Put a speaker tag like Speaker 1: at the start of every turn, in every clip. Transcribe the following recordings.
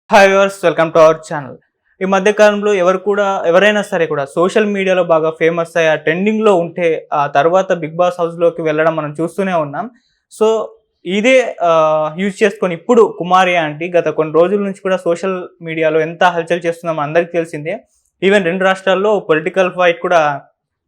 Speaker 1: Hi viewers, welcome to our channel. ఈ మధ్య కాలంలో ఎవరైనా సరే కూడా సోషల్ మీడియాలో బాగా ఫేమస్ అయ్యి ఆ ట్రెండింగ్‌లో ఉంటే ఆ తర్వాత 'బిగ్ బాస్' హౌస్‌లోకి వెళ్ళడం మనం చూస్తూనే ఉన్నాం. సో, ఇదే యూజ్ చేసుకొని ఇప్పుడు కుమారి ఆంటీ గత కొన్ని రోజుల నుంచి కూడా సోషల్ మీడియాలో ఎంత హల్చల్ చేస్తుందో మనందరికీ తెలిసిందే. ఈవెన్ 2 రాష్ట్రాల్లో పొలిటికల్ ఫైట్ కూడా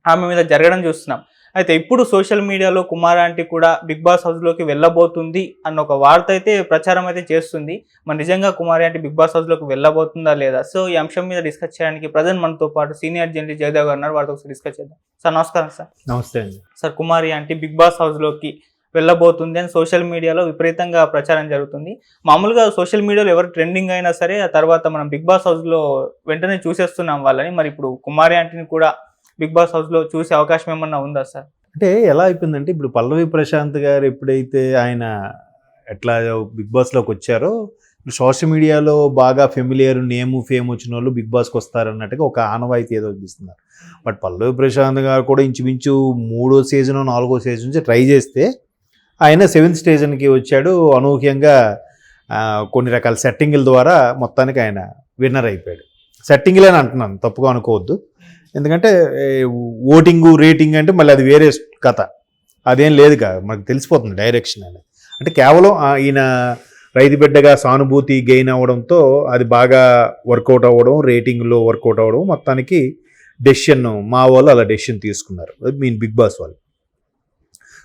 Speaker 1: ఆమె మీద జరగడం చూస్తున్నాం. అయితే ఇప్పుడు సోషల్ మీడియాలో కుమారి ఆంటీ కూడా 'బిగ్ బాస్' హౌస్‌లోకి వెళ్ళబోతుంది అన్న ఒక వార్త అయితే ప్రచారం అయితే చేస్తుంది. మరి నిజంగా కుమారి ఆంటీ 'బిగ్ బాస్' హౌస్‌లోకి వెళ్ళబోతుందా లేదా? సో, ఈ అంశం మీద డిస్కస్ చేయడానికి ప్రెజెంట్ మనతో పాటు సీనియర్ జర్నలిస్ట్ జయదేవ్ గారు ఉన్నారు. వారితో ఒకసారి డిస్కస్ చేద్దాం. సార్ నమస్కారం సార్.
Speaker 2: నమస్తే అండి.
Speaker 1: సార్, కుమారి ఆంటీ 'బిగ్ బాస్' హౌస్‌లోకి వెళ్ళబోతుంది అని సోషల్ మీడియాలో విపరీతంగా ప్రచారం జరుగుతుంది. మామూలుగా సోషల్ మీడియాలో ఎవరు ట్రెండింగ్ అయినా సరే ఆ తర్వాత మనం 'బిగ్ బాస్' హౌస్‌లో వెంటనే చూసేస్తున్నాం వాళ్ళని. మరి ఇప్పుడు కుమారి ఆంటీని కూడా 'బిగ్ బాస్' హౌస్‌లో చూసే అవకాశం ఏమన్నా ఉందా సార్?
Speaker 2: అంటే ఎలా అయిపోయిందంటే ఇప్పుడు 'పల్లవి ప్రశాంత్' గారు ఎప్పుడైతే ఆయన ఎట్లా 'బిగ్ బాస్'లోకి వచ్చారో సోషల్ మీడియాలో బాగా ఫెమిలియర్ నేము ఫేమ్ వచ్చిన వాళ్ళు 'బిగ్ బాస్'కి వస్తారన్నట్టుగా ఒక ఆనవాయితీ ఏదో చూపిస్తున్నారు. బట్ 'పల్లవి ప్రశాంత్' గారు కూడా ఇంచుమించు 3వ సీజన్ 4వ సీజన్ నుంచి ట్రై చేస్తే ఆయన 7th సీజన్కి వచ్చాడు. అనూహ్యంగా కొన్ని రకాల సెట్టింగుల ద్వారా మొత్తానికి ఆయన విన్నర్ అయిపోయాడు. సెట్టింగ్లే అని అంటున్నాను, తప్పుగా అనుకోవద్దు. ఎందుకంటే ఓటింగు రేటింగ్ అంటే మళ్ళీ అది వేరే కథ, అదేం లేదు కదా, మనకు తెలిసిపోతుంది డైరెక్షన్ అనేది. అంటే కేవలం ఈయన రైతు బిడ్డగా సానుభూతి గెయిన్ అవ్వడంతో అది బాగా వర్కౌట్ అవ్వడం, రేటింగ్లో వర్కౌట్ అవ్వడం, మొత్తానికి డెసిషన్ మా వాళ్ళు అలా డెసిషన్ తీసుకున్నారు, మీన్ 'బిగ్ బాస్' వాళ్ళు.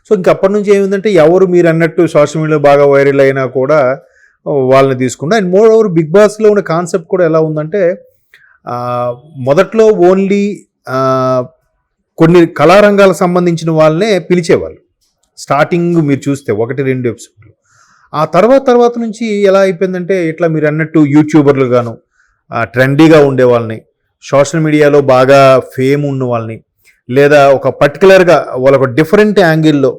Speaker 2: సో ఇంకప్పటి నుంచి ఏమిందంటే ఎవరు మీరు అన్నట్టు సోషల్ మీడియాలో బాగా వైరల్ అయినా కూడా వాళ్ళని తీసుకున్నారు. అండ్ మోర్ ఓవర్ 'బిగ్ బాస్'లో ఉన్న కాన్సెప్ట్ కూడా ఎలా ఉందంటే మొదట్లో ఓన్లీ కొన్ని కళారంగాలకు సంబంధించిన వాళ్ళనే పిలిచేవాళ్ళు. స్టార్టింగ్ మీరు చూస్తే 1-2 ఎపిసోడ్లు. ఆ తర్వాత నుంచి ఎలా అయిపోయిందంటే ఇట్లా మీరు అన్నట్టు యూట్యూబర్లు గాను ట్రెండీగా ఉండే వాళ్ళని, సోషల్ మీడియాలో బాగా ఫేమ్ ఉన్న వాళ్ళని, లేదా ఒక పర్టికులర్గా వాళ్ళ ఒక డిఫరెంట్ యాంగిల్లో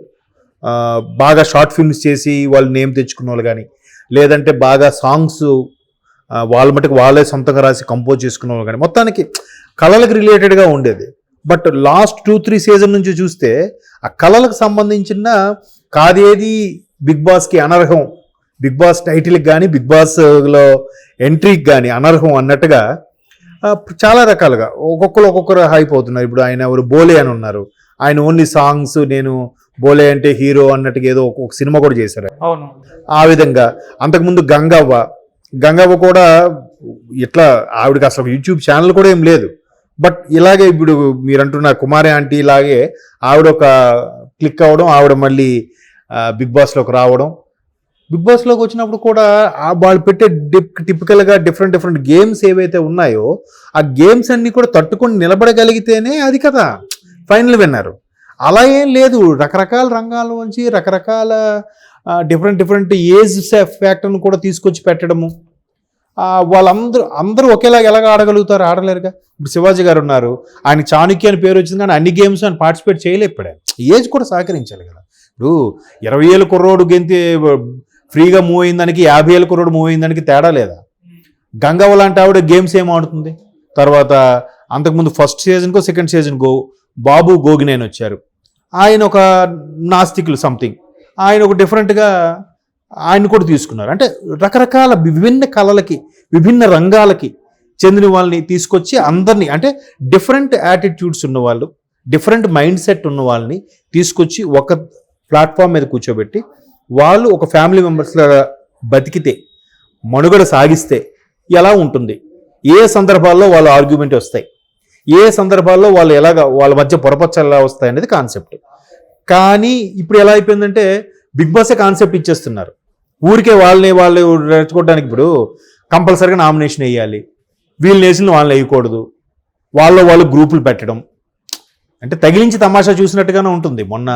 Speaker 2: బాగా షార్ట్ ఫిల్మ్స్ చేసి వాళ్ళు నేమ్ తెచ్చుకున్న వాళ్ళు కానీ, లేదంటే బాగా సాంగ్స్ వాళ్ళ మటుకు వాళ్ళే సొంతంగా రాసి కంపోజ్ చేసుకున్న వాళ్ళు కానీ, మొత్తానికి కళలకు రిలేటెడ్గా ఉండేది. బట్ లాస్ట్ 2-3 సీజన్ నుంచి చూస్తే ఆ కళలకు సంబంధించిన కాదేది 'బిగ్ బాస్'కి అనర్హం, 'బిగ్ బాస్' టైటిల్కి కానీ 'బిగ్ బాస్'లో ఎంట్రీకి కానీ అనర్హం అన్నట్టుగా చాలా రకాలుగా ఒక్కొక్కరు హైప్ అవుతున్నారు. ఇప్పుడు ఆయన ఎవరు బోలే అని ఉన్నారు, ఆయన ఓన్లీ సాంగ్స్, నేను బోలే అంటే హీరో అన్నట్టుగా ఏదో ఒక సినిమా కూడా చేశారు.
Speaker 1: అవును.
Speaker 2: ఆ విధంగా అంతకుముందు గంగవ్వ కూడా ఇట్లా ఆవిడకి అసలు యూట్యూబ్ ఛానల్ కూడా ఏం లేదు. బట్ ఇలాగే ఇప్పుడు మీరు అంటున్న కుమారి ఆంటీ ఇలాగే ఆవిడ ఒక క్లిక్ అవ్వడం, ఆవిడ మళ్ళీ 'బిగ్ బాస్'లోకి రావడం. 'బిగ్ బాస్'లోకి వచ్చినప్పుడు కూడా వాళ్ళు పెట్టే టిపికల్గా డిఫరెంట్ గేమ్స్ ఏవైతే ఉన్నాయో ఆ గేమ్స్ అన్నీ కూడా తట్టుకొని నిలబడగలిగితేనే అది కదా ఫైనల్ విన్నారు. అలా ఏం లేదు, రకరకాల రంగాల నుంచి రకరకాల డిఫరెంట్ ఏజ్ ఫ్యాక్టర్ను కూడా తీసుకొచ్చి పెట్టడము. అందరూ ఒకేలాగా ఎలాగ ఆడగలుగుతారు? ఆడలేరుగా. ఇప్పుడు శివాజీ గారు ఉన్నారు, ఆయన చాణుక్య అని పేరు వచ్చింది కానీ అన్ని గేమ్స్ అని పార్టిసిపేట్ చేయలేకపోయాడు. ఏజ్ కూడా సహకరించాలి కదా. ఇప్పుడు 20 ఏళ్ళ కుర్రోడు గెంతి ఫ్రీగా మూవ్ అయిన దానికి 50 ఏళ్ళ కుర్రోడు మూవ్ అయిన దానికి తేడా లేదా? గంగవ్వ లాంటి ఆవిడ గేమ్స్ ఏం ఆడుతుంది. తర్వాత అంతకుముందు ఫస్ట్ సీజన్కో సెకండ్ సీజన్కో బాబు గోగినేని వచ్చారు, ఆయన ఒక నాస్తికులు సంథింగ్, ఆయన ఒక డిఫరెంట్గా ఆయన కూడా తీసుకున్నారు. అంటే రకరకాల విభిన్న కళలకి విభిన్న రంగాలకి చెందిన వాళ్ళని తీసుకొచ్చి అందరినీ, అంటే డిఫరెంట్ యాటిట్యూడ్స్ ఉన్నవాళ్ళు, డిఫరెంట్ మైండ్ సెట్ ఉన్న వాళ్ళని తీసుకొచ్చి ఒక ప్లాట్ఫామ్ మీద కూర్చోబెట్టి వాళ్ళు ఒక ఫ్యామిలీ మెంబర్స్గా బతికితే, మనుగడ సాగిస్తే ఎలా ఉంటుంది, ఏ సందర్భాల్లో వాళ్ళ ఆర్గ్యుమెంట్ వస్తాయి, ఏ సందర్భాల్లో వాళ్ళు వాళ్ళ మధ్య పొరపచ్చలు ఎలా వస్తాయి అనేది కాన్సెప్ట్. కానీ ఇప్పుడు ఎలా అయిపోయిందంటే 'బిగ్ బాసే' కాన్సెప్ట్ ఇచ్చేస్తున్నారు. ఊరికే వాళ్ళు రెచ్చుకోవడానికి ఇప్పుడు కంపల్సరీగా నామినేషన్ వేయాలి, వీళ్ళు వేసిన వాళ్ళని వేయకూడదు, వాళ్ళు గ్రూపులు పెట్టడం, అంటే తగిలించి తమాషా చూసినట్టుగానే ఉంటుంది. మొన్న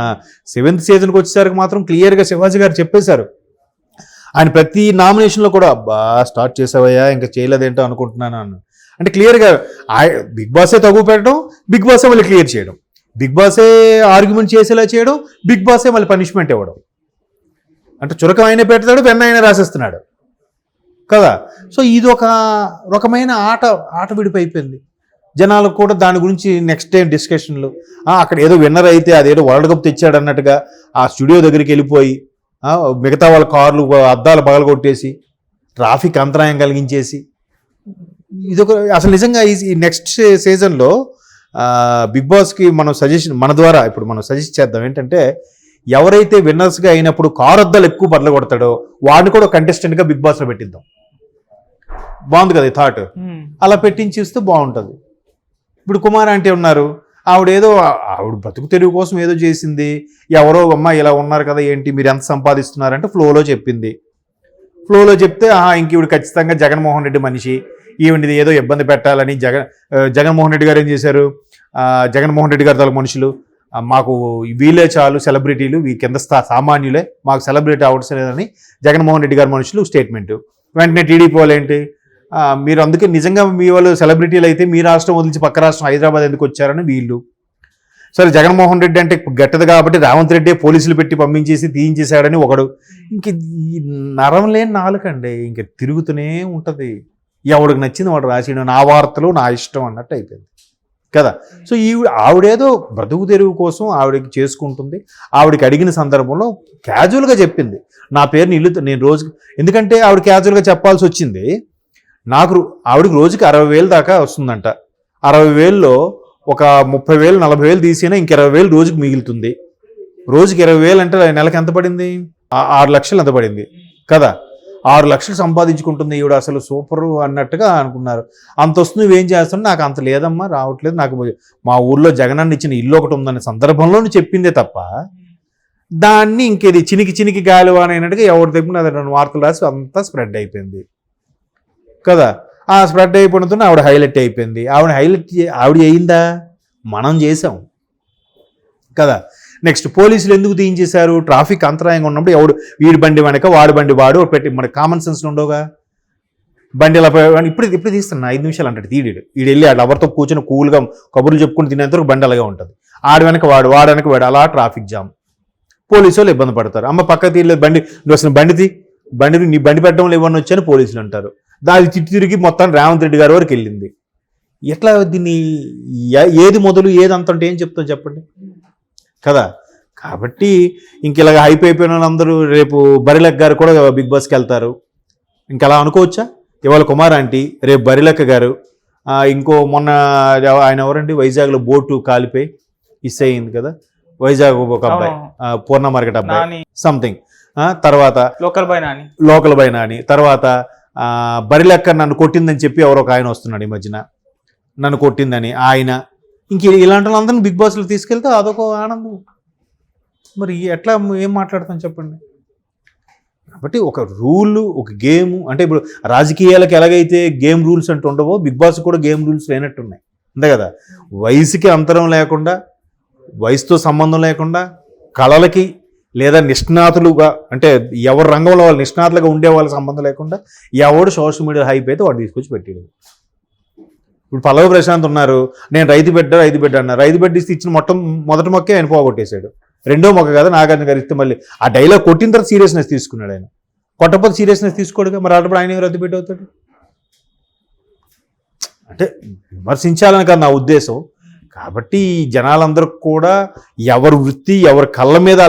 Speaker 2: 7th సీజన్కి వచ్చేసరికి మాత్రం క్లియర్గా శివాజీ గారు చెప్పేశారు, ఆయన ప్రతి నామినేషన్లో కూడా స్టార్ట్ చేసావయ్యా ఇంకా చేయలేదేంటో అనుకుంటున్నాను అన్న. అంటే క్లియర్గా 'బిగ్ బాసే' తగు పెట్టడం, 'బిగ్ బాసే' మళ్ళీ క్లియర్ చేయడం, 'బిగ్ బాసే' ఆర్గ్యుమెంట్ చేసేలా చేయడం, 'బిగ్ బాసే' మళ్ళీ పనిష్మెంట్ ఇవ్వడం. అంటే చురకం ఆయన పెడతాడు, పెన్న ఆయన రాసేస్తున్నాడు కదా. సో ఇది ఒక రకమైన ఆట విడిపోయిపోయింది. జనాలకు కూడా దాని గురించి నెక్స్ట్ టైం డిస్కషన్లు, అక్కడ ఏదో విన్నర్ అయితే అదేదో వరల్డ్ కప్ తెచ్చాడు అన్నట్టుగా ఆ స్టూడియో దగ్గరికి వెళ్ళిపోయి మిగతా వాళ్ళ కార్లు అద్దాలు పగలగొట్టేసి ట్రాఫిక్ అంతరాయం కలిగించేసి ఇదొక అసలు నిజంగా ఈ నెక్స్ట్ సీజన్లో బిగ్ బాస్కి మనం మన ద్వారా ఇప్పుడు మనం సజెస్ట్ చేద్దాం ఏంటంటే, ఎవరైతే విన్నర్స్గా అయినప్పుడు కారొద్దలు ఎక్కువ బదలు కొడతాడో వాడిని కూడా కంటెస్టెంట్గా బిగ్ బాస్లో పెట్టిద్దాం. బాగుంది కదా ఈ థాట్. అలా పెట్టించిస్తే బాగుంటుంది. ఇప్పుడు కుమార్ అంటే ఉన్నారు, ఆవిడ బతుకు తెరువు కోసం ఏదో చేసింది, ఎవరో అమ్మ ఇలా ఉన్నారు కదా ఏంటి మీరు ఎంత సంపాదిస్తున్నారంటే ఫ్లోలో చెప్పింది. ఫ్లోలో చెప్తే ఇంక ఈవిడ ఖచ్చితంగా జగన్మోహన్ రెడ్డి మనిషి, ఈవిడిది ఏదో ఇబ్బంది పెట్టాలని జగన్మోహన్ రెడ్డి గారు ఏం చేశారు, జగన్మోహన్ రెడ్డి గారు తల మనుషులు మాకు వీళ్ళే చాలు సెలబ్రిటీలు, ఈ కింద సామాన్యులే, మాకు సెలబ్రిటీ అవసరం లేదని జగన్మోహన్ రెడ్డి గారి మనుషులు స్టేట్మెంట్. వెంటనే టీడీపీ వాళ్ళు ఏంటి, మీరు అందుకే నిజంగా మీ వాళ్ళు సెలబ్రిటీలు అయితే మీ రాష్ట్రం వదిలించి పక్క రాష్ట్రం హైదరాబాద్ ఎందుకు వచ్చారని వీళ్ళు. సరే జగన్మోహన్ రెడ్డి అంటే గట్టదు కాబట్టి రేవంత్ రెడ్డి పోలీసులు పెట్టి పంపించేసి తీయించేశాడని ఒకడు. ఇంక ఈ నరం లేని నాలుకండి ఇంక తిరుగుతూనే ఉంటుంది. ఎవడికి నచ్చింది వాడు రాసేయడం, నా వార్తలు నా ఇష్టం అన్నట్టు అయిపోయింది కదా. సో ఆవిడేదో బ్రతుకు తెరువు కోసం ఆవిడకి చేసుకుంటుంది. ఆవిడకి అడిగిన సందర్భంలో క్యాజువల్గా చెప్పింది, నా పేరుని నేను రోజుకి, ఎందుకంటే ఆవిడ క్యాజువల్గా చెప్పాల్సి వచ్చింది. ఆవిడకి రోజుకి 60,000 దాకా వస్తుందంట. 60,000లో ఒక 30,000 40,000 తీసినా ఇంక 20,000 రోజుకి మిగులుతుంది. రోజుకి 20,000 అంటే నెలకు ఎంత పడింది, 6 లక్షలు ఎంత పడింది కదా. 6 లక్షలు సంపాదించుకుంటుంది ఈవిడ, అసలు సూపరు అన్నట్టుగా అనుకున్నారు. అంత వస్తుంది నువ్వేం చేస్తావు, నాకు అంత లేదమ్మా రావట్లేదు, నాకు మా ఊర్లో జగనన్న ఇచ్చిన ఇల్లు ఒకటి ఉందనే సందర్భంలో చెప్పిందే తప్ప దాన్ని ఇంకేది చినికి గాలి అనేటట్టుగా ఎవరి దగ్గర అది 2 వార్తలు రాసి అంతా స్ప్రెడ్ అయిపోయింది కదా. ఆ స్ప్రెడ్ అయిపోయినతో ఆవిడ హైలైట్ అయిపోయింది. ఆవిడ అయిందా, మనం చేసాం కదా. నెక్స్ట్ పోలీసులు ఎందుకు తీయించేశారు, ట్రాఫిక్ అంతరాయంగా ఉన్నప్పుడు వీడి బండి వెనక వాడి బండి వాడు పెట్టి, మన కామన్ సెన్స్ ఉండవుగా. బండి ఇలా ఇప్పుడు తీస్తున్నా 5 నిమిషాలు అంటాడు తీయడు. వీడు వెళ్ళి ఆడు ఎవరితో కూర్చొని కూల్గా కబుర్లు చెప్పుకుని తినేంతవరకు బండి అలాగే ఉంటుంది. ఆడి వెనక వాడు వెనక వాడు, అలా ట్రాఫిక్ జామ్. పోలీసు వాళ్ళు ఇబ్బంది పడతారు, అమ్మ పక్క తీయలేదు బండి, నువ్వు అసలు బండి నీ బండి పెట్టడం ఇవ్వని వచ్చాను పోలీసులు అంటారు. దాని తిరిగి మొత్తం రేవంత్ రెడ్డి గారి వరకు వెళ్ళింది. ఎట్లా దీన్ని ఏది మొదలు ఏది అంత అంటే ఏం చెప్తాం చెప్పండి కదా. కాబట్టి ఇంక ఇలాగ హైప్ అయిపోయిన వాళ్ళందరూ రేపు బరిలెక్క గారు కూడా బిగ్ బాస్కి వెళ్తారు. ఇంక అలా అనుకోవచ్చా. ఇవాళ కుమార్ ఆంటీ, రేపు బరిలెక్క గారు, ఇంకో మొన్న ఆయన ఎవరండి వైజాగ్లో బోటు కాలిపోయి మిస్ అయింది కదా, వైజాగ్ ఒక అబ్బాయి పూర్ణ మార్కెట్ అబ్బాయి సంథింగ్. తర్వాత లోకల్ బై నాని, తర్వాత బరిలెక్క నన్ను కొట్టిందని చెప్పి ఎవరో ఒక ఆయన వస్తున్నాడు ఈ మధ్యన, నన్ను కొట్టిందని ఆయన. ఇంక ఇలాంటి వాళ్ళందరినీ బిగ్ బాస్లో తీసుకెళ్తే అదొక ఆనందం. మరి ఎట్లా ఏం మాట్లాడతాం చెప్పండి. కాబట్టి ఒక రూల్, ఒక గేమ్ అంటే ఇప్పుడు రాజకీయాలకు ఎలాగైతే గేమ్ రూల్స్ అంటూ ఉండవో బిగ్ బాస్ కూడా గేమ్ రూల్స్ లేనట్టున్నాయి అంతే కదా. వయసుకి అంతరం లేకుండా, వయసుతో సంబంధం లేకుండా, కళలకి లేదా నిష్ణాతులుగా అంటే ఎవరి రంగంలో వాళ్ళు నిష్ణాతులుగా ఉండే వాళ్ళకి సంబంధం లేకుండా ఎవడు సోషల్ మీడియా హైప్ అయితే వాడు తీసుకొచ్చి పెట్టాడు. ఇప్పుడు పల్లవి ప్రశాంత్ ఉన్నారు, నేను రైతు బిడ్డ అన్నారు. రైతు బిడ్డ ఇచ్చిన మొదటి మొక్కే ఆయన పోగొట్టేశాడు. రెండో మొక్క కదా నాగార్జున గారు ఇస్తే మళ్ళీ ఆ డైలాగ్ కొట్టిన తర్వాత సీరియస్నెస్ తీసుకున్నాడు ఆయన. కొట్టకపోతే సీరియస్నెస్ తీసుకోడుగా, మరి అప్పుడు ఆయన రైతు బిడ్డ అవుతాడు. అంటే విమర్శించాలని కాదు నా ఉద్దేశం. కాబట్టి జనాలందరూ కూడా ఎవరి వృత్తి ఎవరి కళ్ళ మీద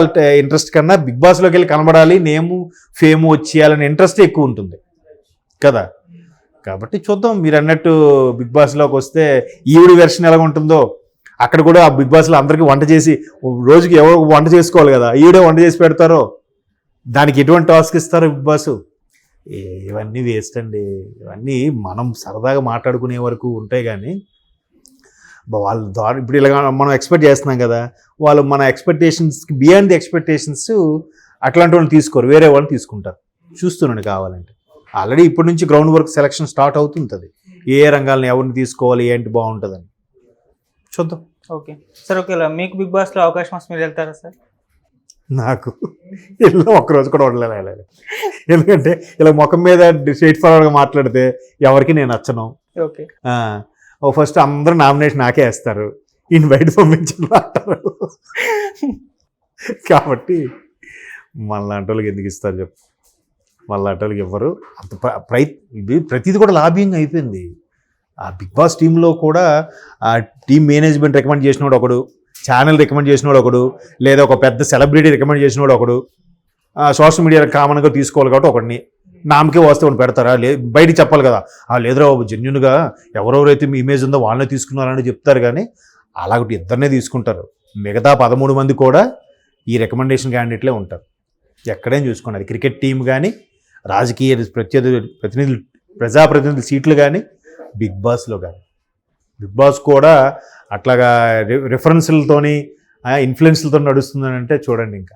Speaker 2: ఇంట్రెస్ట్ కన్నా బిగ్ బాస్లోకి వెళ్ళి కనబడాలి, నేము ఫేము వచ్చేయాలనే ఇంట్రెస్ట్ ఎక్కువ ఉంటుంది కదా. కాబట్టి చూద్దాం, మీరు అన్నట్టు బిగ్ బాస్లోకి వస్తే ఈవిడి వెర్షన్ ఎలా ఉంటుందో. అక్కడ కూడా ఆ బిగ్ బాస్లో అందరికీ వంట చేసి రోజుకి ఎవరు వంట చేసుకోవాలి కదా, ఈవిడే వంట చేసి పెడతారో, దానికి ఎటువంటి టాస్క్ ఇస్తారో బిగ్ బాస్. ఇవన్నీ వేస్ట్ అండి. ఇవన్నీ మనం సరదాగా మాట్లాడుకునే వరకు ఉంటాయి కానీ వాళ్ళ ద్వారా ఇప్పుడు ఇలా మనం ఎక్స్పెక్ట్ చేస్తున్నాం కదా, వాళ్ళు మన ఎక్స్పెక్టేషన్స్కి బియాండ్ ది ఎక్స్పెక్టేషన్స్ అట్లాంటి వాళ్ళని తీసుకోరు, వేరే వాళ్ళని తీసుకుంటారు. చూస్తున్నాను కావాలంటే ఆల్రెడీ ఇప్పటి నుంచి గ్రౌండ్ వర్క్ సెలక్షన్ స్టార్ట్ అవుతుంటుంది. ఏ రంగాలను ఎవరిని తీసుకోవాలి ఏంటి బాగుంటుందని చూద్దాం.
Speaker 1: ఓకే సార్, ఓకే మీకు బిగ్ బాస్లో అవకాశం వస్తే మీరు వెళ్తారా సార్?
Speaker 2: నాకు ఇలా ఒక్కరోజు కూడా ఉండలేదు. ఎందుకంటే ఇలా ముఖం మీద స్ట్రైట్ ఫార్వర్డ్గా మాట్లాడితే ఎవరికి నేను నచ్చను.
Speaker 1: ఓకే,
Speaker 2: ఫస్ట్ అందరూ నామినేషన్ నాకే వేస్తారు, ఈయన బయట పంపించారు అంటారు. కాబట్టి మళ్ళాంటి వాళ్ళకి ఎందుకు ఇస్తారు చెప్పు, మళ్ళాంటి వాళ్ళకి ఇవ్వరు. అంత ప్రతిదీ కూడా లాబింగ్ అయిపోయింది. ఆ బిగ్ బాస్ టీంలో కూడా ఆ టీం మేనేజ్మెంట్ రికమెండ్ చేసినోడు ఒకడు, ఛానల్ రికమెండ్ చేసినోడు ఒకడు, లేదా ఒక పెద్ద సెలబ్రిటీ రికమెండ్ చేసినోడు ఒకడు, సోషల్ మీడియా కామన్గా తీసుకోవాలి కాబట్టి ఒకడిని నామకే వస్తే వాళ్ళు పెడతారా, బయటికి చెప్పాలి కదా, లేదురా బాబు జెన్యున్గా ఎవరెవరైతే మీ ఇమేజ్ ఉందో వాళ్ళనే తీసుకున్నారని చెప్తారు. కానీ అలాగటి ఇద్దరినే తీసుకుంటారు. మిగతా 13 మంది కూడా ఈ రికమెండేషన్ క్యాండిడేట్లే ఉంటారు. ఎక్కడేం చూసుకోండి, అది క్రికెట్ టీం కానీ, రాజకీయ ప్రతినిధులు, ప్రజాప్రతినిధుల సీట్లు కానీ, బిగ్ బాస్లో కానీ. బిగ్ బాస్ కూడా అట్లాగా రిఫరెన్స్లతోని ఇన్ఫ్లుయెన్స్లతో నడుస్తుందని అంటే చూడండి ఇంకా.